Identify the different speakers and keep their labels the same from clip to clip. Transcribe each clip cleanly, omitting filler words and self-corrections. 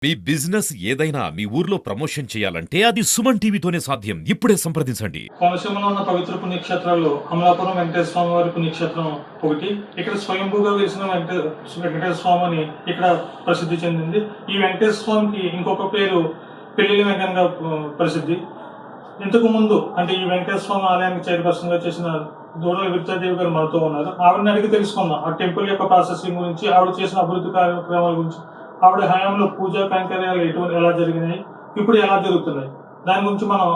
Speaker 1: మీ business ఏదైనా మీ ఊర్లో promotion చేయాలంటే అది సుమన్ టీవీతోనే సాధ్యం. ఇప్పుడే సంప్రదించండి.
Speaker 2: కోనసీమలో ఉన్న పవిత్ర పుణ్యక్షేత్రాల్లో అమలాపురం వెంకటేశ్వర స్వామి వారి పుణ్యక్షేత్రం ఒకటి. ఇక్కడ స్వయంభూగా వెలిసిన వెంకటేశ్వర స్వామి అని ఇక్కడ ప్రసిద్ధి చెందింది. ఈ వెంకటేశ్వర స్వామికి ఇంకొక పేరు పెళ్లిలి వెంకన్నగా ప్రసిద్ధి. ఇంతకు ముందు అంటే ఈ వెంకటేశ్వర స్వామి ఆలయానికి చైర్పర్సన్ గా చేసిన దూడల విద్యాదేవి గారు మనతో ఉన్నారు. ఆవిడని అడిగి తెలుసుకుందాం ఆ టెంపుల్ యొక్క ప్రాసెసింగ్ గురించి, ఆవిడ చేసిన అభివృద్ధి కార్యక్రమాల గురించి, ఆవిడ హయాంలో పూజా కైంకర్యాలు ఎలా జరిగినాయి, ఇప్పుడు ఎలా జరుగుతున్నాయి, దాని గురించి మనం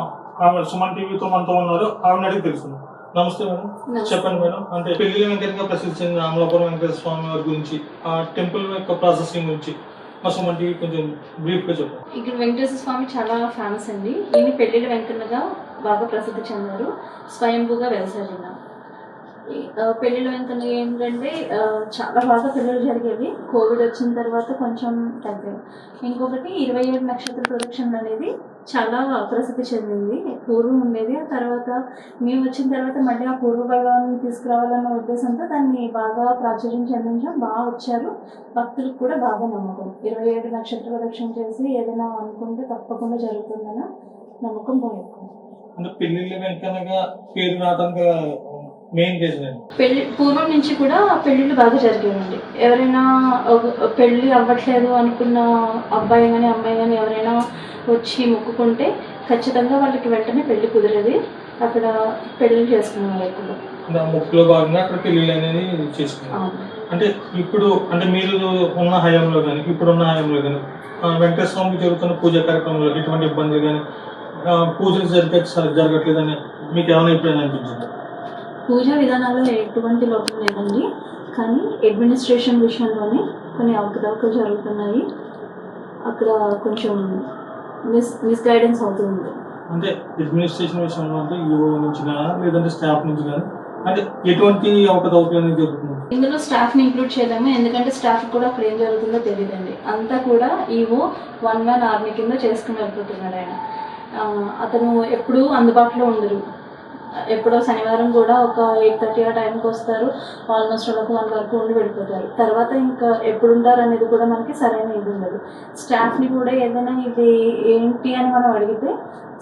Speaker 2: ఆవిడ సుమన్ టీవీతో మనతో ఉన్నారు. ఆవిడని అడిగి తెలుసుకుందాం. నమస్తే మేడం. చెప్పండి మేడం, అంటే పెళ్లి వెంకటగా ప్రసిద్ధి చెందిన అమలాపురం వెంకటేశ్వర స్వామి వారి గురించి, ఆ టెంపుల్ యొక్క ప్రాసెసింగ్ గురించి మా సుమన్ టీవీ కొంచెం బ్రీఫ్ గా చెప్పండి.
Speaker 3: ఇక్కడ వెంకటేశ్వర స్వామి చాలా ఫేమస్ అండి. ఈయన పెళ్లిళ్ళ వెంకన్నగా బాగా ప్రసిద్ధి చెందారు. స్వయంభూగా వెలసారు. పెళ్ళిళ్ళ వెంకన్న ఏంటంటే చాలా బాగా పెళ్ళిళ్ళు జరిగేవి. కోవిడ్ వచ్చిన తర్వాత కొంచెం తగ్గాయి. ఇంకొకటి 27 నక్షత్ర ప్రదక్షిణ అనేది చాలా ప్రసిద్ధి చెందింది. పూర్వం ఉండేది, ఆ తర్వాత మేము వచ్చిన తర్వాత మళ్ళీ ఆ పూర్వ వైభవాన్ని తీసుకురావాలన్న ఉద్దేశంతో దాన్ని బాగా ప్రాచుర్యం చెందించడం, బాగా వచ్చారు. భక్తులకు కూడా బాగా నమ్మకం. 27 నక్షత్ర ప్రదక్షిణ చేసి ఏదైనా అనుకుంటే తప్పకుండా జరుగుతుందన్న నమ్మకం బాగా.
Speaker 2: అంటే పెళ్లిళ్ళ వెంకన్నగా పేరు రావడానికి మెయిన్ రీజన్
Speaker 3: పెళ్లి పూర్వం నుంచి కూడా పెళ్ళిళ్ళు బాగా జరిగేవండి. ఎవరైనా పెళ్ళి అవ్వట్లేదు అనుకున్న అబ్బాయి కానీ అమ్మాయి కానీ ఎవరైనా వచ్చి మొక్కుకుంటే ఖచ్చితంగా వాళ్ళకి వెంటనే పెళ్లి కుదిరేది. అక్కడ పెళ్లి చేసుకునేవారు ఎక్కువ.
Speaker 2: మొక్కులో భాగంగా అక్కడ పెళ్లి అనేది చేసుకున్నారు. అంటే ఇప్పుడు అంటే మీరు ఉన్న హయాంలో కానీ ఇప్పుడున్న హయాంలో కానీ వెంకటేశ్వర స్వామికి జరుగుతున్న పూజా కార్యక్రమంలో ఎటువంటి ఇబ్బందులు కానీ పూజలు జరగట్లేదని మీకు ఏమైనా ఎప్పుడైనా అనిపించింది?
Speaker 3: పూజా విధానాల్లో ఎటువంటి లోపం లేదండి, కానీ అడ్మినిస్ట్రేషన్ విషయంలోనే కొన్ని అవకతవకలు జరుగుతున్నాయి. అక్కడ కొంచెం మిస్గైడెన్స్ అవుతుంది.
Speaker 2: అంటే అడ్మినిస్ట్రేషన్ విషయంలో అంటే ఈఓ నుంచి కానీ లేదంటే స్టాఫ్ నుంచి కానీ అంటే ఎటువంటి అవకతవకలు అనేది జరుగుతుంది?
Speaker 3: ఇందులో స్టాఫ్ని ఇంక్లూడ్ చేయలేము, ఎందుకంటే స్టాఫ్ కూడా అక్కడ ఏం జరుగుతుందో తెలియదండి. అంతా కూడా ఈఓ 1 man ఆర్మీ కింద చేసుకుని వెళ్ళిపోతున్నాడు ఆయన. అతను ఎప్పుడూ అందుబాటులో ఉండరు. ఎప్పుడో శనివారం కూడా ఒక 8:30 ఆ టైంకి వస్తారు. ఆల్మోస్ట్ ఒక 1 వరకు ఉండి వెళ్ళిపోతారు. తర్వాత ఇంకా ఎప్పుడు ఉంటారు అనేది కూడా మనకి సరైన ఇది ఉండదు. స్టాఫ్ని కూడా ఏదైనా ఇది ఏంటి అని మనం అడిగితే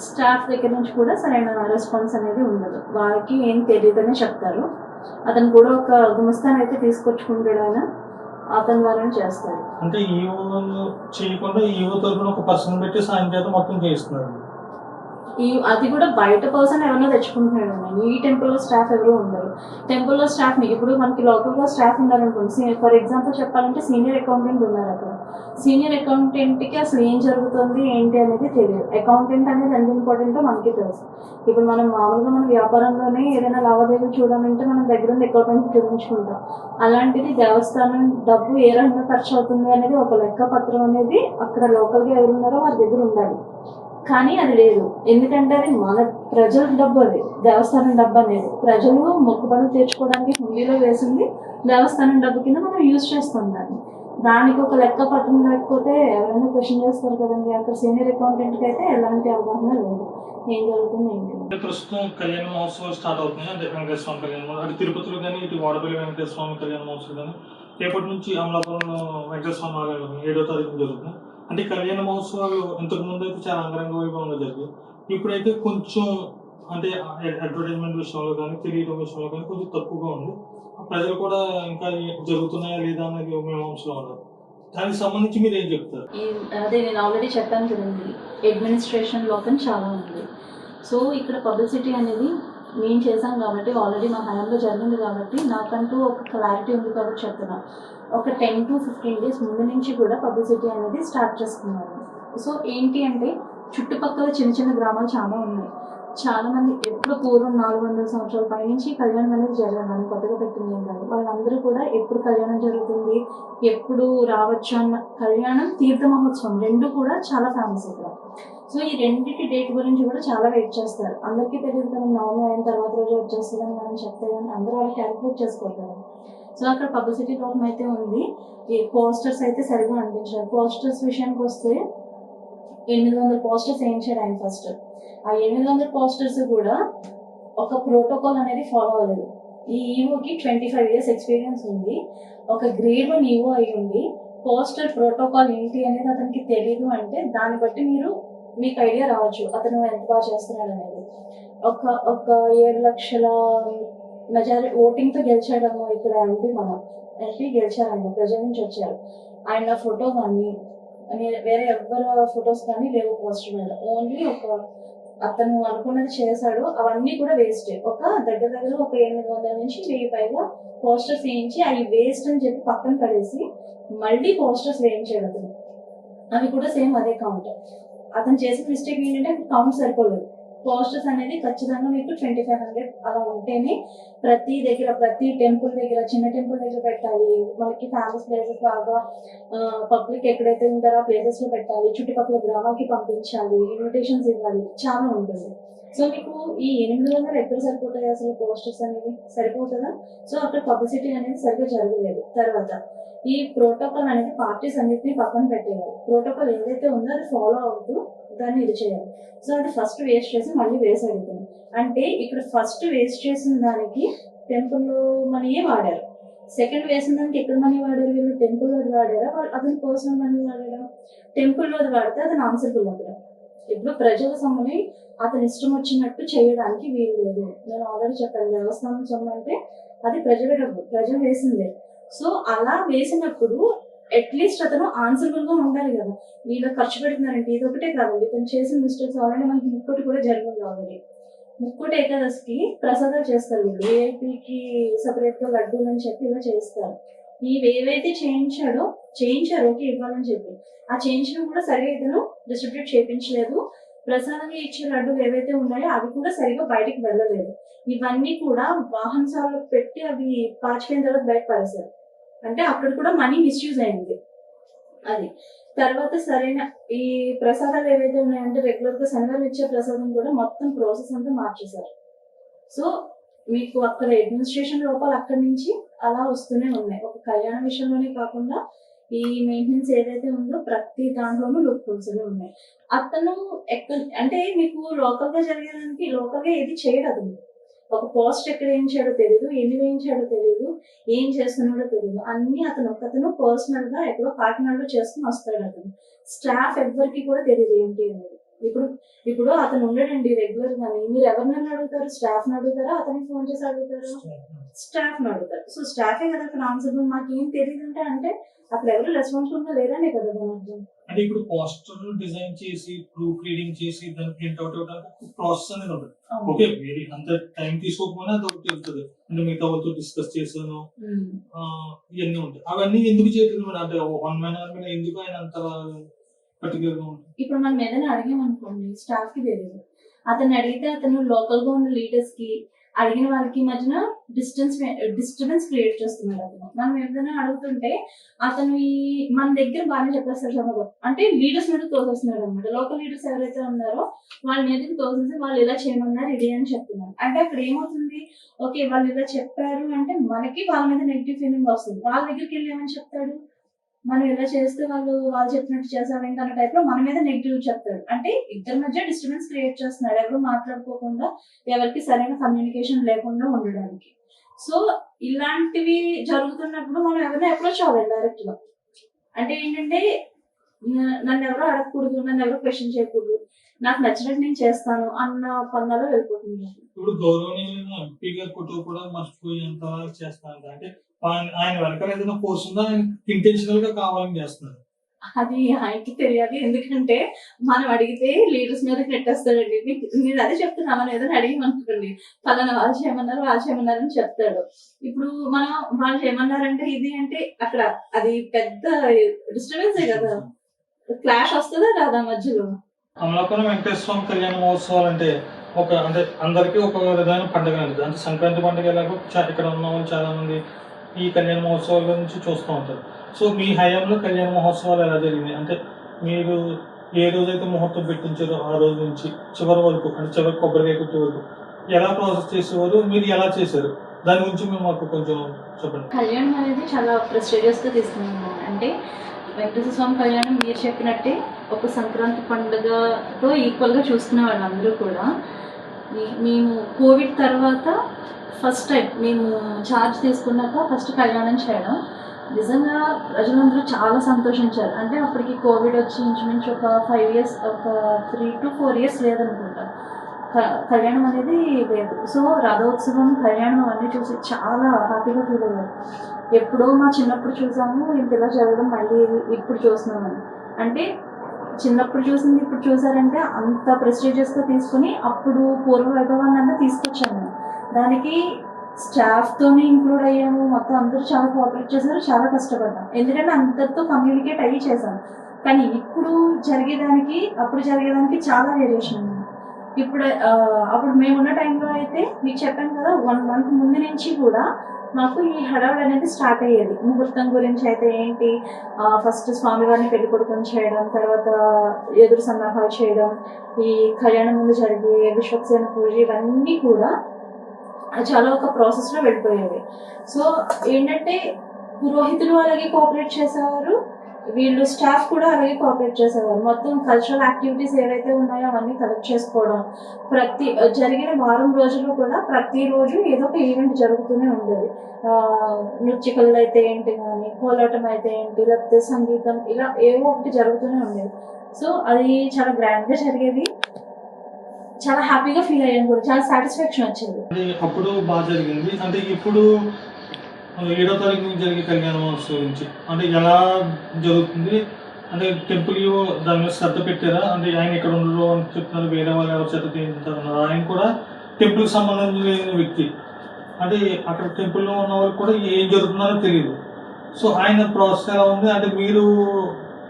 Speaker 3: స్టాఫ్ దగ్గర నుంచి కూడా సరైన రెస్పాన్స్ అనేది ఉండదు. వాళ్ళకి ఏం తెలియదని చెప్తారు. అతను కూడా ఒక గుమస్తాన్ని అయితే తీసుకొచ్చుకుంటాడు, ఆయన అతని ద్వారానే చేస్తాడు.
Speaker 2: అంటే ఈఓ చేయకుండా ఈఓ తరఫున ఒక పర్సన్ పెట్టి సాయం చేత మొత్తం చేస్తున్నారు.
Speaker 3: అది కూడా బయట పర్సన్ ఎవరైనా తెచ్చుకుంటున్నాడు. ఈ టెంపుల్లో స్టాఫ్ ఎవరు ఉండరు. టెంపుల్లో స్టాఫ్ని ఇప్పుడు మనకి లోకల్గా స్టాఫ్ ఉన్నారనుకోండి, ఫర్ ఎగ్జాంపుల్ చెప్పాలంటే సీనియర్ అకౌంటెంట్ ఉన్నారు అక్కడ. సీనియర్ అకౌంటెంట్కి అసలు ఏం జరుగుతుంది ఏంటి అనేది తెలియదు. అకౌంటెంట్ అనేది ఎంత ఇంపార్టెంటో మనకి తెలుసు. ఇప్పుడు మనం మామూలుగా మన వ్యాపారంలోనే ఏదైనా లావాదేవీలు చూడాలంటే మనం దగ్గర ఉన్న అకౌంటెంట్ చూపించుకుంటాం. అలాంటిది దేవస్థానం డబ్బు ఏ రకంగా ఖర్చు అవుతుంది అనేది ఒక లెక్క పత్రం అనేది అక్కడ లోకల్గా ఎవరున్నారో వారి దగ్గర ఉండాలి. కానీ అది లేదు. ఎందుకంటే అది మన ప్రజల డబ్బు, అది దేవస్థానం డబ్బు అనేది ప్రజలు మొక్కుబడులు తీర్చుకోవడానికి హుండీలో వేసింది దేవస్థానం డబ్బు కింద మనం యూజ్ చేస్తాం. దానికి ఒక లెక్క పట్టడం లేకపోతే ఎవరైనా క్వశ్చన్ చేస్తారు కదండి. అక్కడ సీనియర్ అకౌంటెంట్కి అయితే ఎలాంటి అవగాహన లేదు ఏం జరుగుతుంది ఏంటి.
Speaker 2: ప్రస్తుతం కళ్యాణ మహోత్సవం స్టార్ట్ అవుతుంది. అంటే వెంకటేశ్వర స్వామి కళ్యాణ మహోత్సవం అటు తిరుపతిలో కానీ ఇటు వాడపల్లి వెంకటేశ్వర స్వామి కళ్యాణ మహోత్సవం కానీ రేపటి నుంచి అమలాపురంలో వెంకటేశ్వర స్వామి ఆలయంలో 7వ తారీఖున జరుగుతుంది. అంటే కళ్యాణ మహోత్సవాలు ఇంతకు ముందు అయితే చాలా అంగరంగ వైభవంగా జరిగాయి. ఇప్పుడైతే కొంచెం అంటే అడ్వర్టైజ్మెంట్ విషయంలో కానీ తెలియడం విషయంలో కానీ కొంచెం తక్కువగా ఉంది. ప్రజలు కూడా ఇంకా జరుగుతున్నాయా లేదా అనేది మీమాంసలో ఉన్నారు. దానికి సంబంధించి మీరు ఏం చెప్తారు?
Speaker 3: అదే నేను ఆల్రెడీ చెప్పాను కదండి, అడ్మినిస్ట్రేషన్ లోపం చాలా ఉంది. సో ఇక్కడ పబ్లిసిటీ అనేది మేము చేశాం కాబట్టి, ఆల్రెడీ మా హయాంలో జరిగింది కాబట్టి నాకంటూ ఒక క్లారిటీ ఉంది కాబట్టి చెప్తున్నా. ఒక 10 to 15 days ముందు నుంచి కూడా పబ్లిసిటీ అనేది స్టార్ట్ చేసుకున్నారు. సో ఏంటి అంటే చుట్టుపక్కల చిన్న చిన్న గ్రామాలు చాలా ఉన్నాయి. చాలామంది ఎప్పుడు పూర్వం 400 సంవత్సరాల పై నుంచి కళ్యాణం అనేది జరగాలని కొత్తగా పెట్టింది ఏంటంటే వాళ్ళందరూ కూడా ఎప్పుడు కళ్యాణం జరుగుతుంది, ఎప్పుడు రావచ్చు అన్న కళ్యాణం, తీర్థ మహోత్సవం 2 కూడా చాలా ఫేమస్ ఇక్కడ. సో ఈ రెండింటి డేట్ గురించి కూడా చాలా వెయిట్ చేస్తారు. అందరికీ తెలియదు కదా, నవమి అయిన తర్వాత రోజు వచ్చేస్తుందని మనం చెప్తే కానీ అందరూ వాళ్ళు క్యాలిక్యులేట్ చేసుకోగలరు. సో అక్కడ పబ్లిసిటీ లోపం అయితే ఉంది. ఈ పోస్టర్స్ అయితే సరిగా అందించారు. పోస్టర్స్ విషయానికి వస్తే 800 పోస్టర్స్ వేయించాడు ఆయన ఫస్ట్. ఆ 800 పోస్టర్స్ కూడా ఒక ప్రోటోకాల్ అనేది ఫాలో అవ్వలేదు. ఈ ఈవోకి 25 years ఎక్స్పీరియన్స్ ఉంది. ఒక గ్రేడ్ 1 ఈవో అయి ఉండి పోస్టర్ ప్రోటోకాల్ ఏంటి అనేది అతనికి తెలియదు అంటే దాన్ని బట్టి మీకు ఐడియా రావచ్చు అతను ఎంత బాగా చేస్తున్నాడు అనేది. ఒక 7 లక్షల మెజారిటీ ఓటింగ్తో గెలిచాడము ఇక్కడ ఎంపీ గెలిచారండి, ప్రజల నుంచి వచ్చారు. ఆయన ఫోటో కానీ వేరే ఎవరి ఫొటోస్ కానీ లేవు పోస్టర్ మీద. ఓన్లీ అతను అనుకున్నది చేశాడు, అవన్నీ కూడా వేస్ట్. దగ్గర ఒక 800 నుంచి 1000 పైగా పోస్టర్స్ వేయించి అవి వేస్ట్ అని చెప్పి పక్కన పడేసి మళ్ళీ పోస్టర్స్ వేయించాడు అతను. అవి కూడా సేమ్ అదే కౌంట్. అతను చేసిన మిస్టేక్ ఏంటంటే కౌంట్ సరిపోలేదు. పోస్టర్స్ అనేది ఖచ్చితంగా మీకు 2500 అలా ఉంటేనే ప్రతి టెంపుల్ దగ్గర, చిన్న టెంపుల్ దగ్గర పెట్టాలి. మనకి ఫేమస్ ప్లేసెస్ బాగా పబ్లిక్ ఎక్కడైతే ఉంటారో ఆ ప్లేసెస్ లో పెట్టాలి. చుట్టుపక్కల గ్రామాలకి పంపించాలి, ఇన్విటేషన్స్ ఇవ్వాలి, చాలా ఉంటుంది. సో మీకు ఈ 800 ఎక్కడ సరిపోతాయి అసలు పోస్టర్స్ అనేది? సరిపోతుందా? సో అక్కడ పబ్లిసిటీ అనేది సరిగ్గా జరగలేదు. తర్వాత ఈ ప్రోటోకాల్ అనేది పార్టీస్ అన్నిటిని పక్కన పెట్టేయాలి. ప్రోటోకాల్ ఏదైతే ఉందో అది ఫాలో అవుతూ దాన్ని ఇది చేయాలి. సో అది ఫస్ట్ వేస్ట్ చేసి మళ్ళీ వేసి అడుగుతుంది. అంటే ఇక్కడ ఫస్ట్ వేస్ట్ చేసిన దానికి టెంపుల్లో మనీయే వాడారు. సెకండ్ వేసిన దానికి ఎక్కడ మనీ వాడారు వీళ్ళు? టెంపుల్లోది వాడారా, అతని పర్సనల్ మనీ వాడారా? టెంపుల్లోది వాడితే అతను ఆన్సర్బుల్ అక్కడ. ఇప్పుడు ప్రజల సొమ్ముని అతని ఇష్టం వచ్చినట్టు చేయడానికి వీలు లేదు. నేను ఆల్రెడీ చెప్పాను, దేవస్థానం సొమ్ము అంటే అది ప్రజలు వేసిందే. సో అలా వేసినప్పుడు అట్లీస్ట్ అతను ఆన్సరబుల్ గా ఉండాలి కదా. వీళ్ళు ఖర్చు పెడుతున్నారంటే ఇది ఒకటే కాదండి, తను చేసిన మిస్టేక్స్ ఆల్రెడీ మనకి ముక్కోటి కూడా జరిగింది ఆల్రెడీ. ముక్కోటి ఏకాదశికి ప్రసాదాలు చేస్తారు వీళ్ళు, ఏపీకి సపరేట్ గా లడ్డూలు అని చెప్పి ఇలా చేస్తారు. ఇవి ఏవైతే చేయించారో ఓకే ఇవ్వాలని చెప్పి ఆ చేయించడం కూడా సరిగా ఇతను డిస్ట్రిబ్యూట్ చేయించలేదు. ప్రసాదంగా ఇచ్చే లడ్డూలు ఏవైతే ఉన్నాయో అవి కూడా సరిగా బయటికి వెళ్ళలేదు. ఇవన్నీ కూడా వాహనసాలలో పెట్టి అవి పాచిపోయిన తర్వాత బయట పడేశారు. అంటే అక్కడ కూడా మనీ మిస్యూజ్ అయింది. అది తర్వాత సరైన ఈ ప్రసాదాలు ఏవైతే ఉన్నాయంటే రెగ్యులర్ గా శనివారం ఇచ్చే ప్రసాదం కూడా మొత్తం ప్రాసెస్ అంతా మార్చేశారు. సో మీకు అక్కడ అడ్మినిస్ట్రేషన్ లోపాలు అక్కడి నుంచి అలా వస్తూనే ఉన్నాయి. ఒక కళ్యాణ విషయంలోనే కాకుండా ఈ మెయింటెనెన్స్ ఏదైతే ఉందో ప్రతి దాంట్లోనూ లూప్హోల్స్ ఉన్నాయి. అతను అంటే మీకు లోకల్ గా జరిగేదానికి లోకల్ గా ఏది చేయడు అతను. ఒక పోస్ట్ ఎక్కడ వేయించాడో తెలియదు, ఎన్ని వేయించాడో తెలియదు, ఏం చేస్తున్నాడో తెలియదు. అన్ని అతను పర్సనల్ గా ఎక్కడో కాకినాడలో చేసుకుని వస్తాడు. అతను స్టాఫ్ ఎవ్వరికి కూడా తెలియదు ఏంటి అనేది. ఇప్పుడు అతను ఉండడండి రెగ్యులర్ గానీ, మీరు ఎవరినైనా అడుగుతారు? స్టాఫ్ ని అడుగుతారా, అతనికి ఫోన్ చేసి అడుగుతారు? స్టాఫ్ ని అడుగుతారు. సో స్టాఫే కదా అక్కడ ఆన్సర్. మాకేం తెలియదు అంటే అక్కడ ఎవరు రెస్పాన్సిబుల్ గా లేరనే కదా దాని అర్థం.
Speaker 2: అంటే ఇప్పుడు పోస్టర్ డిజైన్ చేసి ప్రూఫ్ రీడింగ్ చేసి దాన్ని ప్రింట్ అవుట్ అవడానికి ప్రాసెస్ అనేది ఉంటుంది. ఓకే, వేరే అంత టైం తీసుకోకపోయినా అది ఒకటి వెళ్తుంది. అంటే మిగతా వాళ్ళతో డిస్కస్ చేశాను ఇవన్నీ ఉంటాయి. అవన్నీ ఎందుకు చేయలేదు? అంటే 1 man మీద ఎందుకు ఆయన అంత పర్టికులర్ గా ఉంటుంది?
Speaker 3: ఇప్పుడు మనం ఏదైనా అడిగామనుకోండి, స్టాఫ్ కి తెలియదు. అతను అడిగితే అతను లోకల్ గా ఉన్న లీడర్స్ కి అడిగిన వాళ్ళకి మధ్యన డిస్టర్బెన్స్ క్రియేట్ చేస్తున్నాడు అతను. మనం ఏదైనా అడుగుతుంటే అతను మన దగ్గర బాగానే చెప్పేస్తారు సమాధానం. అంటే లీడర్స్ మీద తోసేస్తున్నాడు అనమాట. లోకల్ లీడర్స్ ఎవరైతే ఉన్నారో వాళ్ళ మీదకి తోసేసి వాళ్ళు ఇలా చేయమన్నారు ఇది అని చెప్తున్నారు. అంటే అక్కడ ఏమవుతుంది, ఓకే వాళ్ళు ఇలా చెప్పారు అంటే మనకి వాళ్ళ మీద నెగిటివ్ ఫీలింగ్ వస్తుంది. వాళ్ళ దగ్గరికి వెళ్ళి ఏమని చెప్తాడు, మనం ఇలా చేస్తే వాళ్ళు చెప్పినట్టు చేసామేంటి అన్న టైప్ లో మన మీద నెగిటివ్ చెప్తాడు. అంటే ఇద్దరి మధ్య డిస్టర్బెన్స్ క్రియేట్ చేస్తున్నాడు, ఎవరు మాట్లాడుకోకుండా, ఎవరికి సరైన కమ్యూనికేషన్ లేకుండా ఉండడానికి. సో ఇలాంటివి జరుగుతున్నప్పుడు మనం ఎవరైనా అప్రోచ్ అవ్వాలి డైరెక్ట్ గా. అంటే ఏంటంటే నన్ను ఎవరో అడగకూడదు, నన్ను ఎవరో క్వశ్చన్ చేయకూడదు, నాకు నచ్చినట్టు నేను చేస్తాను అన్న పన్నాలో వెళ్ళిపోతుంది.
Speaker 2: ఇప్పుడు గౌరవనీయులైన ఎంపీ గారి ఫోటో కూడా మర్చిపోయేంత చేస్తాను. అంటే ఆయన వెనకాల ఏదైనా ఫోర్స్ ఉందా, ఆయన ఇంటెన్షనల్ గా కావాలని చేస్తున్నారు?
Speaker 3: అది ఆయనకి తెలియాలి. ఎందుకంటే మనం అడిగితే లీడర్స్ మీద నెట్టేస్తాడండి. నేను అదే చెప్తున్నా, మనం ఏదైనా అడిగమనుకోండి ఫలానా వాళ్ళు చేయమన్నారు అని చెప్తాడు. ఇప్పుడు మనం వాళ్ళు చేయమన్నారంటే ఇది అంటే అక్కడ అది పెద్ద డిస్టర్బెన్సే కదా, క్లాష్ వస్తుందా రాదా మధ్యలో.
Speaker 2: అమలాపురం వెంకటేశ్వర స్వామి కళ్యాణ మహోత్సవాలు అంటే అంటే అందరికీ ఒక విధమైన పండుగ అనేది. అంటే సంక్రాంతి పండుగ ఎలాగో ఇక్కడ ఉన్న వాళ్ళు చాలా మంది ఈ కళ్యాణ మహోత్సవాల గురించి చూస్తూ ఉంటారు. సో మీ హయాంలో కళ్యాణ మహోత్సవాలు ఎలా జరిగినాయి? అంటే మీరు ఏ రోజైతే ముహూర్తం పెట్టించారో ఆ రోజు నుంచి చివరి వరకు, అంటే చివరి కొబ్బరికాయ కొట్టే వరకు ఎలా ప్రాసెస్ చేసేవారు, మీరు ఎలా చేశారు, దాని గురించి మేము మాకు కొంచెం చెప్పండి.
Speaker 3: కళ్యాణం అనేది చాలా ప్రెస్టీజియస్ గా తీసుకున్నాను. అంటే వెంకటేశ్వర స్వామి కళ్యాణం మీరు చెప్పినట్టే ఒక సంక్రాంతి పండుగతో ఈక్వల్ గా చూసుకునే వాళ్ళందరూ కూడా. మేము కోవిడ్ తర్వాత ఫస్ట్ టైం మేము ఛార్జ్ తీసుకున్నాక ఫస్ట్ కళ్యాణం చేయడం. నిజంగా ప్రజలందరూ చాలా సంతోషించారు. అంటే అప్పటికి కోవిడ్ వచ్చి ఇంచుమించు ఒక 5 ఇయర్స్, ఒక 3 to 4 ఇయర్స్ లేదనుకుంటా. కళ్యాణం అనేది లేదు. సో రథోత్సవం, కళ్యాణం అవన్నీ చూసి చాలా హ్యాపీగా ఫీల్ అయ్యారు. ఎప్పుడో మా చిన్నప్పుడు చూసాము, ఇంతలా జరగడం మళ్ళీ ఇప్పుడు చూస్తున్నామని. అంటే చిన్నప్పుడు చూసింది ఇప్పుడు చూసారంటే అంత ప్రెస్టీజియస్గా తీసుకుని అప్పుడు పూర్వ వైభవాన్ని అంతా తీసుకొచ్చాము. దానికి స్టాఫ్తోనే ఇంక్లూడ్ అయ్యాము. మొత్తం అందరూ చాలా కోఆపరేట్ చేశారు, చాలా కష్టపడ్డాం. ఎందుకంటే అందరితో కమ్యూనికేట్ అయ్యి చేశాం. కానీ ఇప్పుడు జరిగేదానికి అప్పుడు జరిగేదానికి చాలా వేరియేషన్ ఉంది. ఇప్పుడు అప్పుడు మేమున్న టైంలో అయితే మీకు చెప్పాను కదా, 1 month ముందు నుంచి కూడా మాకు ఈ హడావుడి అనేది స్టార్ట్ అయ్యేది. ముహూర్తం గురించి అయితే ఏంటి, ఫస్ట్ స్వామివారిని పెళ్లి కొడుకుని చేయడం, తర్వాత ఎదురు సన్నాహాలు చేయడం, ఈ కళ్యాణం ముందు జరిగే విశ్వక్సేన పూజ, ఇవన్నీ కూడా చాలా ఒక ప్రాసెస్లో వెళ్ళిపోయేది. సో ఏంటంటే పురోహితులు అలాగే కోఆపరేట్ చేసేవారు, వీళ్ళు స్టాఫ్ కూడా అలాగే కోఆపరేట్ చేసేవారు. మొత్తం కల్చరల్ యాక్టివిటీస్ ఏవైతే ఉన్నాయో అవన్నీ కలెక్ట్ చేసుకోవడం, ప్రతి జరిగిన వారం రోజులు కూడా ప్రతిరోజు ఏదో ఒక ఈవెంట్ జరుగుతూనే ఉండేది. నృత్య కళలు అయితే ఏంటి కానీ, కోలాటం అయితే ఏంటి, లేకపోతే సంగీతం, ఇలా ఏవో ఒకటి జరుగుతూనే ఉండేది. సో అది చాలా గ్రాండ్గా జరిగేది. చాలా హ్యాపీగా ఫీల్ అయ్యాను కూడా, చాలా సాటిస్ఫాక్షన్ వచ్చేది.
Speaker 2: అప్పుడు బాగా జరిగింది. అంటే ఇప్పుడు 7వ తారీఖు నుంచి జరిగే కళ్యాణ మహోత్సవం గురించి అంటే ఎలా జరుగుతుంది, అంటే టెంపుల్ దాని మీద శ్రద్ధ పెట్టారా? అంటే ఆయన ఇక్కడ ఉండరు అని చెప్తున్నారు, వేరే వాళ్ళు ఎవరు శ్రద్ధ తీయించారన్నారు. ఆయన కూడా టెంపుల్కి సంబంధం లేని వ్యక్తి. అంటే అక్కడ టెంపుల్లో ఉన్న వాళ్ళకి కూడా ఏం జరుగుతుందో తెలియదు. సో ఆయన ప్రాసెస్ ఎలా ఉంది? అంటే మీరు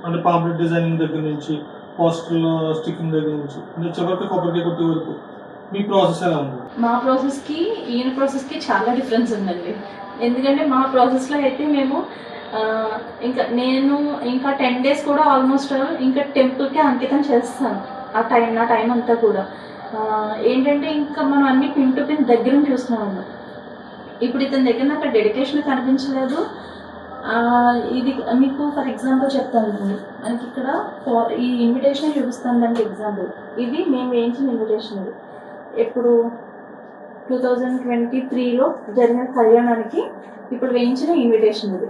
Speaker 2: అంటే పాంప్లెట్ డిజైనింగ్ దగ్గర నుంచి, పోస్టర్ స్టిక్కింగ్ దగ్గర నుంచి, అంటే చివరికి కొబ్బరికాయ కొట్టే వరకు మీ ప్రాసెస్ ఎలా ఉంది?
Speaker 3: మా ప్రాసెస్కి ఈయన ప్రాసెస్కి చాలా డిఫరెన్స్ ఉందండి. ఎందుకంటే మా ప్రాసెస్లో అయితే మేము ఇంకా 10 days కూడా ఆల్మోస్ట్ ఇంకా టెంపుల్కి అంకితం చేస్తాను. నా టైం అంతా కూడా ఏంటంటే ఇంకా మనం అన్ని పిన్ టు పిన్ దగ్గర చూస్తున్నాము. ఇప్పుడు ఇతని దగ్గర నాకు డెడికేషన్ కనిపించలేదు. ఇది మీకు ఫర్ ఎగ్జాంపుల్ చెప్తాను. మనకి ఇక్కడ ఈ ఇన్విటేషన్ చూపిస్తాను దానికి ఎగ్జాంపుల్. ఇది మేము వేయించిన ఇన్విటేషన్. ఇది ఎప్పుడు 2023లో జరిగిన కళ్యాణానికి ఇప్పుడు వేయించిన ఇన్విటేషన్ ఇది.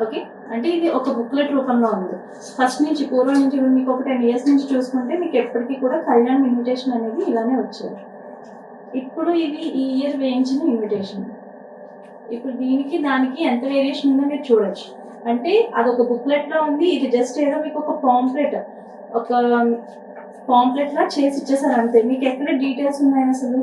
Speaker 3: ఓకే, అంటే ఇది ఒక బుక్లెట్ రూపంలో ఉంది. ఫస్ట్ నుంచి పూర్వం నుంచి మీకు ఒక 10 years నుంచి చూసుకుంటే మీకు ఎప్పటికీ కూడా కళ్యాణం ఇన్విటేషన్ అనేది ఇలానే వచ్చేది. ఇప్పుడు ఇది ఈ ఇయర్ వేయించిన ఇన్విటేషన్. ఇప్పుడు దీనికి దానికి ఎంత వేరియేషన్ ఉందో మీరు చూడొచ్చు. అంటే అదొక బుక్లెట్లో ఉంది, ఇది జస్ట్ ఏదో మీకు ఒక పాంప్లెట్ లా చేసి ఇచ్చేసారు అంతే. మీకు ఎక్కడ డీటెయిల్స్ ఉన్నాయి? అసలు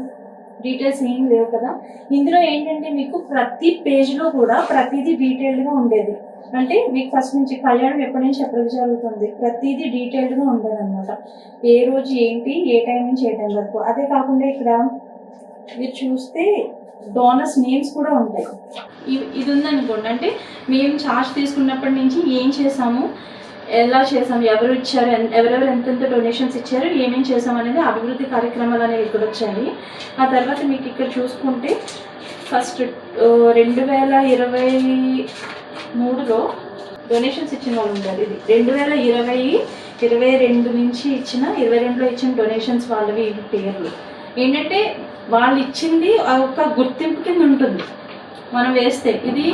Speaker 3: డీటెయిల్స్ ఏం లేవు కదా. ఇందులో ఏంటంటే మీకు ప్రతి పేజ్లో కూడా ప్రతిదీ డీటెయిల్డ్గా ఉండేది. అంటే మీకు ఫస్ట్ నుంచి కళ్యాణం ఎప్పటి నుంచి ఎప్పటికి జరుగుతుంది, ప్రతిదీ డీటెయిల్డ్గా ఉండేది అనమాట. ఏ రోజు ఏంటి, ఏ టైం నుంచి ఏ టైం వరకు. అదే కాకుండా ఇక్కడ మీరు చూస్తే డోనర్స్ నేమ్స్ కూడా ఉంటాయి. ఇది ఉందనుకోండి, అంటే మేము ఛార్జ్ తీసుకున్నప్పటి నుంచి ఏం చేసాము, ఎలా చేసాము, ఎవరు ఇచ్చారు, ఎవరెవరు ఎంతెంత డొనేషన్స్ ఇచ్చారు, ఏమేమి చేసాం అనేది అభివృద్ధి కార్యక్రమాలు అనేవి ఇక్కడ వచ్చాయి. ఆ తర్వాత మీకు ఇక్కడ చూసుకుంటే ఫస్ట్ 2023లో డొనేషన్స్ ఇచ్చిన వాళ్ళు ఉంటారు. ఇది 2022 నుంచి 22లో ఇచ్చిన డొనేషన్స్ వాళ్ళవి ఇవి పేర్లు. ఏంటంటే వాళ్ళు ఇచ్చింది ఒక గుర్తింపు కింద ఉంటుంది. మనం వేస్తే ఇది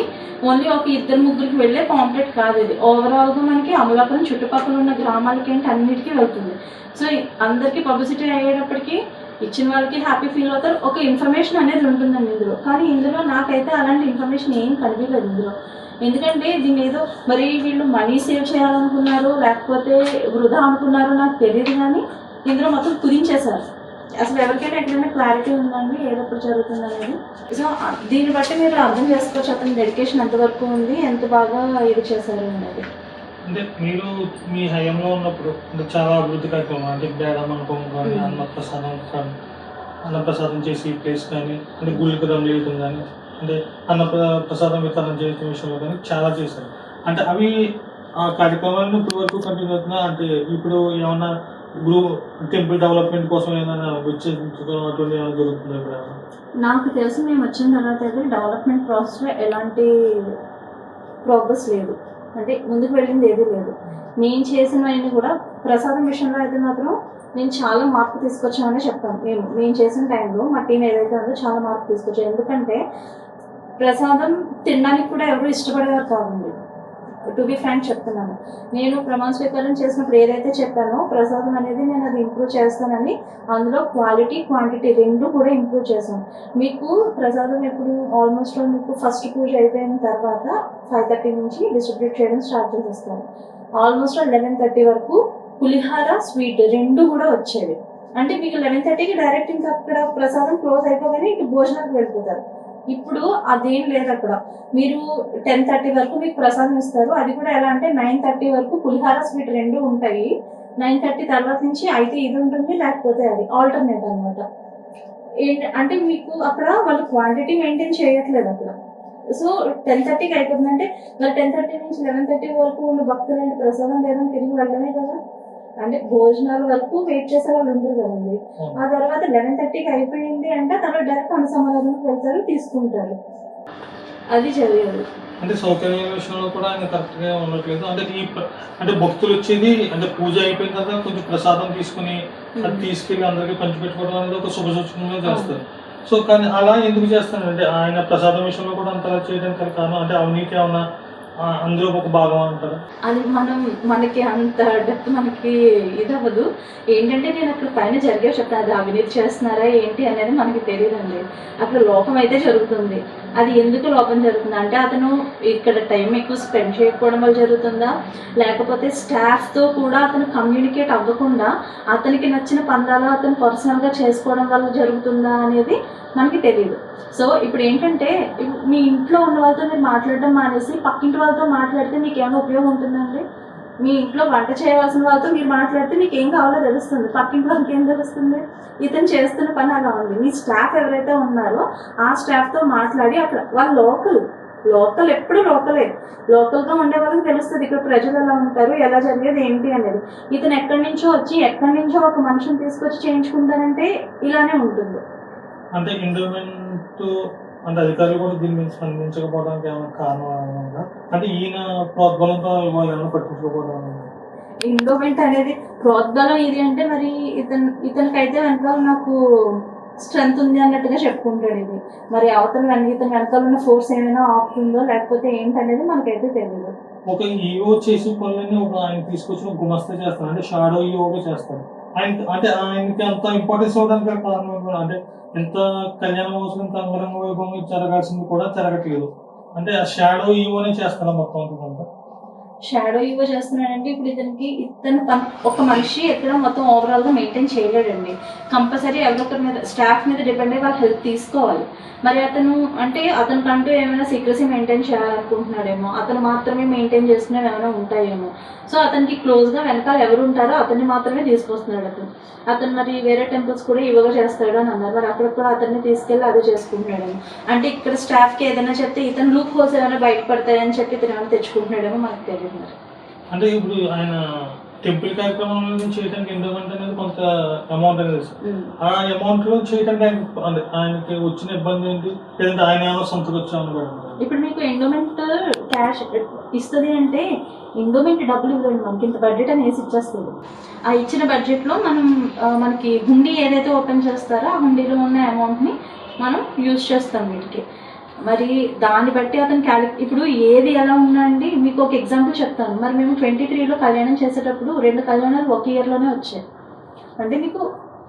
Speaker 3: ఓన్లీ ఒక 2-3కి వెళ్ళే పాంప్లెట్ కాదు. ఇది ఓవరాల్గా మనకి అమలాపురం చుట్టుపక్కల ఉన్న గ్రామాలకి ఏంటి అన్నిటికీ వెళ్తుంది. సో అందరికీ పబ్లిసిటీ అయ్యేటప్పటికి ఇచ్చిన వాళ్ళకి హ్యాపీ ఫీల్ అవుతారు. ఒక ఇన్ఫర్మేషన్ అనేది ఉంటుందండి ఇందులో. కానీ ఇందులో నాకైతే అలాంటి ఇన్ఫర్మేషన్ ఏం కనిపించలేదు ఇందులో. ఎందుకంటే దీన్ని ఏదో మరి వీళ్ళు మనీ సేవ్ చేయాలనుకున్నారు లేకపోతే వృధా అనుకున్నారో నాకు తెలియదు. కానీ ఇందులో మొత్తం కుదించేశారు. అసలు ఎవరికైనా ఎక్కడైనా క్లారిటీ ఉందండి ఏదప్పుడు జరుగుతుంది అనేది. సో దీన్ని బట్టి మీరు అర్థం చేసుకోవచ్చు అతని డెడికేషన్ ఎంతవరకు ఉంది, ఎంత బాగా ఇది చేశారు అనేది.
Speaker 2: అంటే మీరు మీ హయాంలో ఉన్నప్పుడు అంటే చాలా అభివృద్ధి కార్యక్రమం, అంటే బేడా మండపం కానీ, అన్నప్రసాదం చేసి ప్లేస్ కానీ, అంటే గుళ్ళకి రంగులు వేయటం కానీ, అంటే ప్రసాదం వితరణ చేయడం విషయంలో కానీ చాలా చేశారు. అంటే అవి ఆ కార్యక్రమాలను ఇప్పటి వరకు కంటిన్యూ అవుతున్నా? అంటే ఇప్పుడు ఏమన్నా టెంపుల్ డెవలప్మెంట్ కోసం ఏమైనా వచ్చేటువంటి జరుగుతుంది ఇక్కడ?
Speaker 3: నాకు తెలిసి మేము వచ్చిన తర్వాత అయితే డెవలప్మెంట్ ప్రాసెస్లో ఎలాంటి ప్రోగ్రెస్ లేదు. అంటే ముందుకు వెళ్ళింది ఏదీ లేదు. నేను చేసినవన్నీ కూడా ప్రసాదం విషయంలో అయితే మాత్రం నేను చాలా మార్పు తీసుకొచ్చామని చెప్తాను. మేము చేసిన టైంలో మా టీం ఏదైతే ఉందో చాలా మార్పు తీసుకొచ్చాం. ఎందుకంటే ప్రసాదం తినడానికి కూడా ఎవరు ఇష్టపడేవారు కాదండి. టు బి ఫ్రాంక్ చెప్తున్నాను. నేను ప్రమాణ స్వీకారం చేసినప్పుడు ఏదైతే చెప్పానో ప్రసాదం అనేది నేను అది ఇంప్రూవ్ చేస్తానని, అందులో క్వాలిటీ క్వాంటిటీ రెండు కూడా ఇంప్రూవ్ చేశాను. మీకు ప్రసాదం ఎప్పుడు ఆల్మోస్ట్ మీకు ఫస్ట్ పూజ అయిపోయిన తర్వాత 5:30 నుంచి డిస్ట్రిబ్యూట్ చేయడం స్టార్ట్ చేసేస్తాను. ఆల్మోస్ట్ 11:30 వరకు పులిహార స్వీట్ రెండు కూడా వచ్చేవి. అంటే మీకు 11:30కి డైరెక్ట్ ఇంకా అక్కడ ప్రసాదం క్లోజ్ అయిపోగానే ఇంక భోజనానికి వెళ్ళిపోతారు. ఇప్పుడు అదేం లేదు అక్కడ. మీరు 10:30 వరకు మీకు ప్రసాదం ఇస్తారు. అది కూడా ఎలా అంటే 9:30 వరకు పులిహార స్వీట్ రెండు ఉంటాయి. 9:30 తర్వాత నుంచి అయితే ఇది ఉంటుంది, లేకపోతే అది ఆల్టర్నేట్ అనమాట. అంటే మీకు అక్కడ వాళ్ళు క్వాంటిటీ మెయింటైన్ చేయట్లేదు అక్కడ. సో 10:30కి అయిపోతుందంటే మరి 10:30 నుంచి 11:30 వరకు ఉన్న భక్తులు ప్రసాదం లేదని తిరిగి వెళ్ళడమే కదా. అంటే భోజనాల వరకు వెయిట్ చేసే వాళ్ళు ఉండరు కదండి. ఆ తర్వాత 11:30కి అయిపోయింది అంటే తర్వాత డైరెక్ట్ అన్న సమాధానం వెళ్తారు, తీసుకుంటారు. అది జరిగేది.
Speaker 2: అంటే సౌకర్యాల విషయంలో కూడా ఆయన కరెక్ట్ గా ఉండట్లేదు. అంటే అంటే భక్తులు వచ్చేది అంటే పూజ అయిపోయిన తర్వాత కొంచెం ప్రసాదం తీసుకుని అది తీసుకెళ్లి అందరికీ పంచిపెట్టుకోవడం అనేది ఒక శుభ సూచకంగా చేస్తారు. సో కానీ అలా ఎందుకు చేస్తారంటే ఆయన ప్రసాదం విషయంలో కూడా అంతలా చేయడానికి కారణం అంటే అవినీతి ఏమన్నా అందులో ఒక భాగం అంటారు.
Speaker 3: అది మనకి అంత డెప్త్ మనకి ఇది అవ్వదు. ఏంటంటే నేను అక్కడ పైన జరిగే చెప్తాను, అది అవినీతి చేస్తున్నారా ఏంటి అనేది మనకి తెలియదండి. అక్కడ లోపం అయితే జరుగుతుంది. అది ఎందుకు లోపం జరుగుతుంది అంటే అతను ఇక్కడ టైం ఎక్కువ స్పెండ్ చేయకపోవడం వల్ల జరుగుతుందా, లేకపోతే స్టాఫ్తో కూడా అతను కమ్యూనికేట్ అవ్వకుండా అతనికి నచ్చిన పందాలు అతను పర్సనల్గా చేసుకోవడం వల్ల జరుగుతుందా అనేది మనకి తెలియదు. సో ఇప్పుడు ఏంటంటే మీ ఇంట్లో ఉన్న వాళ్ళతో మీరు మాట్లాడడం మానేసి పక్కింటి వాళ్ళతో మాట్లాడితే మీకు ఏమైనా ఉపయోగం ఉంటుందండి? మీ ఇంట్లో వంట చేయవలసిన వాళ్ళతో మీరు మాట్లాడితే మీకు ఏం కావాలో తెలుస్తుంది, పక్కింటి వాళ్ళకి ఏం తెలుస్తుంది? ఇతను చేస్తున్న పని అలా ఉంది. మీ స్టాఫ్ ఎవరైతే ఉన్నారో ఆ స్టాఫ్తో మాట్లాడి అక్కడ వాళ్ళు లోకల్ ఎప్పుడు లోకల్గా ఉండే వాళ్ళకి తెలుస్తుంది ఇక్కడ ప్రజలు ఎలా ఉంటారు, ఎలా జరిగేది ఏంటి అనేది. ఇతను ఎక్కడి నుంచో ఒక మనిషిని తీసుకొచ్చి చేయించుకుంటానంటే ఇలానే ఉంటుంది.
Speaker 2: అంటే ఎండోమెంట్ అంటే అధికారులు కూడా దీని మీద స్పందించకపోవడానికి ఏమైనా కారణం అంటే ఈయన ప్రోద్బలంతో వాళ్ళు ఏమైనా పట్టించుకోకపోవడం?
Speaker 3: ఎండోమెంట్ అనేది ప్రోద్బలం ఇది అంటే మరి ఇతనికైతే వెనకాల నాకు స్ట్రెంత్ ఉంది అన్నట్టుగా చెప్పుకుంటాడు. ఇది మరి ఇతని వెనకాల ఉన్న ఫోర్స్ ఏమైనా ఆపుతుందో లేకపోతే ఏంటనేది మనకైతే తెలియదు.
Speaker 2: ఒక ఈఓ చేసిన పనులన్నీ ఒక ఆయన తీసుకొచ్చిన గుమస్తా చేస్తాను అంటే షాడో ఈఓగా చేస్తాడు. అంటే ఆయనకి అంత ఇంపార్టెన్స్ ఇవ్వడానికి కారణం కూడా అంటే ఎంత కళ్యాణ మహోత్సవం ఎంత అంగరంగ వైభవంగా జరగాల్సింది కూడా జరగట్లేదు. అంటే ఆ షాడో ఈవోనే చేస్తాను మొత్తం అంతా.
Speaker 3: షాడో ఈవో చేస్తున్నాడంటే ఇప్పుడు ఇతను ఒక మనిషి ఎక్కడ మొత్తం ఓవరాల్గా మెయింటైన్ చేయలేడండి. కంపల్సరీ ఎవరొకరి మీద స్టాఫ్ మీద డిపెండ్ అయ్యి వాళ్ళ హెల్ప్ తీసుకోవాలి. మరి అతనికంటూ ఏమైనా సీక్రసీ మెయింటైన్ చేయాలనుకుంటున్నాడేమో, అతను మాత్రమే మెయింటైన్ చేస్తున్నవి ఏమైనా ఉంటాయేమో. సో అతనికి క్లోజ్గా వెనకాల ఎవరు ఉంటారో అతన్ని మాత్రమే తీసుకొస్తున్నాడు. అతను మరి వేరే టెంపుల్స్ కూడా ఇవ్వగా చేస్తాడు అని అన్నారు. మరి అక్కడ కూడా అతన్ని తీసుకెళ్ళి అదే చేసుకుంటున్నాడేమో. అంటే ఇక్కడ స్టాఫ్కి ఏదైనా చెప్తే ఇతను లూప్ హోల్స్ ఏమైనా బయటపడతాయని చెప్పి ఇతను ఏమైనా తెచ్చుకుంటున్నాడేమో మనకు తెలియదు. మరి
Speaker 2: అంటే ఇప్పుడు ఆయన టెంపుల్ కార్యక్రమాలను చేయడానికి ఎండోమెంట్ అనేది కొంత అమౌంట్ అనేది ఆ అమౌంట్ లో చేయడానికి ఆయనకి వచ్చిన ఇబ్బంది ఏంటి, లేదంటే ఆయన ఏమైనా సొంతకు వచ్చామని?
Speaker 3: ఇప్పుడు మీకు ఎండోమెంట్ క్యాష్ ఇస్తుంది అంటే ఎండోమెంట్ డబ్బులు ఇవ్వండి, మనకి ఇంత బడ్జెట్ అని వేసి ఇచ్చేస్తుంది. ఆ ఇచ్చిన బడ్జెట్లో మనకి హుండీ ఏదైతే ఓపెన్ చేస్తారో ఆ హుండీలో ఉన్న అమౌంట్ని మనం యూజ్ చేస్తాం వీటికి. మరి దాన్ని బట్టి అతను ఇప్పుడు ఏది ఎలా ఉందండి మీకు ఒక ఎగ్జాంపుల్ చెప్తాను. మరి మేము 23లో కళ్యాణం చేసేటప్పుడు 2 కళ్యాణాలు ఒక ఇయర్లోనే వచ్చాయి. అంటే మీకు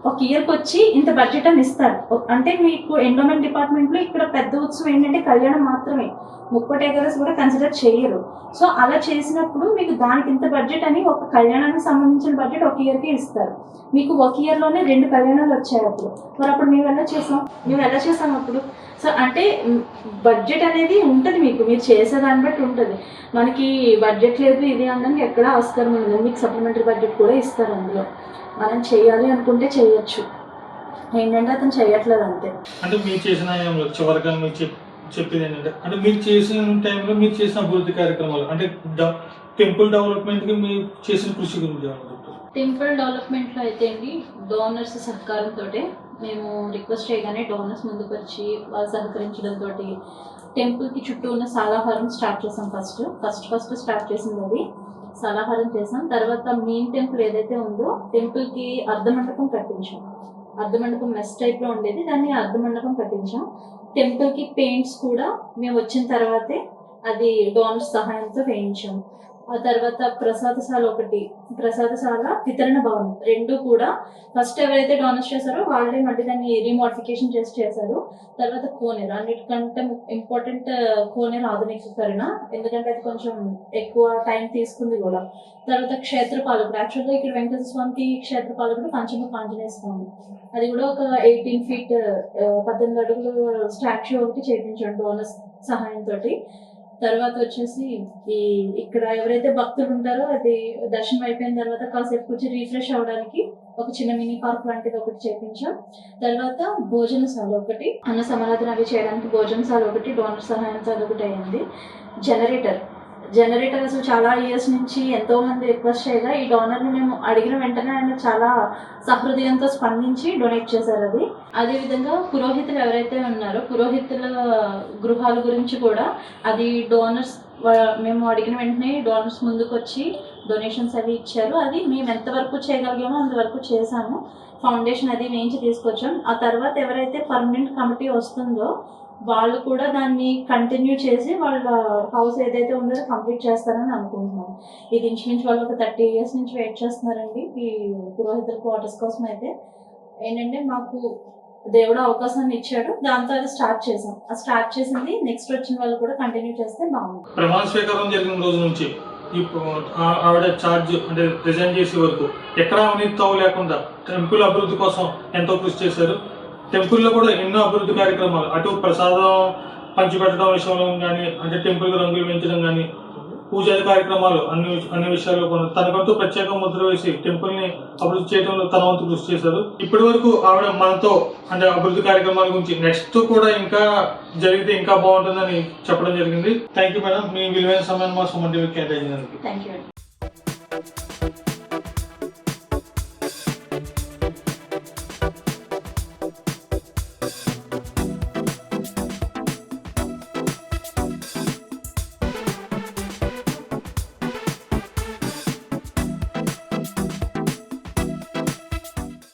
Speaker 3: ఒక ఇయర్కి వచ్చి ఇంత బడ్జెట్ అని ఇస్తారు. అంటే మీకు ఎండోమెంట్ డిపార్ట్మెంట్లో ఇక్కడ పెద్ద ఉత్సవం ఏంటంటే కళ్యాణం మాత్రమే, ముక్కోటి ఏకాదశి కూడా కన్సిడర్ చేయరు. సో అలా చేసినప్పుడు మీకు దానికి ఇంత బడ్జెట్ అని ఒక కళ్యాణానికి సంబంధించిన బడ్జెట్ ఒక ఇయర్కే ఇస్తారు. మీకు ఒక ఇయర్లోనే 2 కళ్యాణాలు వచ్చాయి అప్పుడు. మరి అప్పుడు మేము ఎలా చేసాం అప్పుడు? సో అంటే బడ్జెట్ అనేది ఉంటుంది, మీరు చేసేదాన్ని బట్టి ఉంటుంది. మనకి బడ్జెట్ లేదు ఇది అనడానికి ఎక్కడ ఆస్కారం ఉండదు. మీకు సప్లిమెంటరీ బడ్జెట్ కూడా ఇస్తారు. అందులో మనం చేయాలి అనుకుంటే చేయొచ్చు. ఏంటంటే అతను చేయట్లేదు అంతే.
Speaker 2: అంటే మీరు చేసిన చివరిగా మీరు చెప్పేది ఏంటంటే అంటే మీరు చేసిన టైంలో మీరు చేసిన అభివృద్ధి కార్యక్రమాలు అంటే టెంపుల్ డెవలప్మెంట్కి మీరు చేసిన కృషి గురించి
Speaker 3: టెంపుల్ డెవలప్మెంట్లో అయితే అండి డోనర్స్ సహకారంతో మేము రిక్వెస్ట్ చేయగానే డోనర్స్ ముందుకు వచ్చి వాళ్ళు సహకరించడంతో టెంపుల్కి చుట్టూ ఉన్న సాలాహారం స్టార్ట్ చేసాం. ఫస్ట్ స్టార్ట్ చేసింది అది సాలాహారం చేసాం. తర్వాత మెయిన్ టెంపుల్ ఏదైతే ఉందో టెంపుల్కి అర్ధమంటపం కట్టించాం. అర్ధ మండపం మెస్ టైప్లో ఉండేది, దాన్ని అర్ధ మండపం కట్టించాం. టెంపుల్కి పెయింట్స్ కూడా మేము వచ్చిన తర్వాతే అది డోనర్స్ సహాయంతో వేయించాం. ఆ తర్వాత ప్రసాదశాల వితరణ భవనం రెండు కూడా ఫస్ట్ ఎవరైతే డోనర్స్ చేశారో వాళ్ళే మళ్ళీ దాన్ని రీమోడిఫికేషన్ చేశారు. తర్వాత కోనేరు, అన్నిటికంటే ఇంపార్టెంట్ కోనేరు ఆధునికీకరణ, ఎందుకంటే అది కొంచెం ఎక్కువ టైం తీసుకుంది కూడా. తర్వాత క్షేత్రపాలకుడు, యాక్చువల్గా ఇక్కడ వెంకటేశ్వర స్వామికి క్షేత్రపాలకుడు పంచముఖ ఆంజనేయ స్వామి, అది కూడా ఒక 18 feet 18 అడుగులు స్టాచ్యూ ఒకటి చేయించాడు డోనర్స్ సహాయంతో. తర్వాత వచ్చేసి ఇక్కడ ఎవరైతే భక్తులు ఉంటారో అది దర్శనం అయిపోయిన తర్వాత కాసేపు కూర్చొని రీఫ్రెష్ అవ్వడానికి ఒక చిన్న మినీ పార్క్ లాంటిది ఒకటి చేపించాం. తర్వాత భోజనశాల ఒకటి, అన్న సమారాధన అవి చేయడానికి భోజనశాల ఒకటి డోనర్ సహాయంతో అదొకటి అయింది. జనరేటర్ అసలు చాలా ఇయర్స్ నుంచి ఎంతో మంది రిక్వెస్ట్ చేయగా ఈ డోనర్ని మేము అడిగిన వెంటనే ఆయన చాలా సహృదయంతో స్పందించి డొనేట్ చేశారు అది. అదేవిధంగా పురోహితులు ఎవరైతే ఉన్నారో పురోహితుల గృహాల గురించి కూడా అది డోనర్స్ మేము అడిగిన వెంటనే డోనర్స్ ముందుకు వచ్చి డొనేషన్స్ అవి ఇచ్చారు. అది మేము ఎంతవరకు చేయగలిగామో అంతవరకు చేసాము. ఫౌండేషన్ అది వేయించి తీసుకొచ్చాం. ఆ తర్వాత ఎవరైతే పర్మనెంట్ కమిటీ వస్తుందో వాళ్ళు కూడా దాన్ని కంటిన్యూ చేసి వాళ్ళ హౌస్ ఏదైతే ఉందో కంప్లీట్ చేస్తారని అనుకుంటున్నాం. ఇది ఇంచుమించు వాళ్ళు ఒక 30 years నుంచి వెయిట్ చేస్తున్నారండి ఈ పురోహితుల క్వార్టర్స్ కోసం. అయితే ఏంటంటే మాకు దేవుడు అవకాశాన్ని ఇచ్చాడు, దాంతో అది స్టార్ట్ చేసాం. ఆ స్టార్ట్ చేసింది నెక్స్ట్ వచ్చిన వాళ్ళు కూడా కంటిన్యూ చేస్తే బాగుంటుంది.
Speaker 2: ప్రమాణ స్వీకారం జరిగిన రోజు నుంచి ఆవిడ ఛార్జ్ అంటే రిజైన్ చేసే వరకు ఎక్కడ అవినీతి తావు లేకుండా టెంపుల్ అభివృద్ధి కోసం ఎంతో కృషి చేశారు. టెంపుల్లో కూడా ఎన్నో అభివృద్ధి కార్యక్రమాలు, అటు ప్రసాదం పంచిపెట్టడం విషయంలో కానీ, అంటే టెంపుల్కి రంగులు వేయించడం కానీ, పూజాది కార్యక్రమాలు అన్ని విషయాల్లో కూడా తనకంటూ ప్రత్యేక ముద్ర వేసి టెంపుల్ని అభివృద్ధి చేయడంలో తన వంతు కృషి చేశారు. ఇప్పటి వరకు ఆవిడ మనతో అంటే అభివృద్ధి కార్యక్రమాల గురించి నెక్స్ట్ కూడా ఇంకా జరిగితే ఇంకా బాగుంటుందని చెప్పడం జరిగింది. థ్యాంక్ యూ మేడం, మీ విలువైన సమయం మా సుమన్ టీవీకి కేటాయించినందుకు.
Speaker 3: Thank you.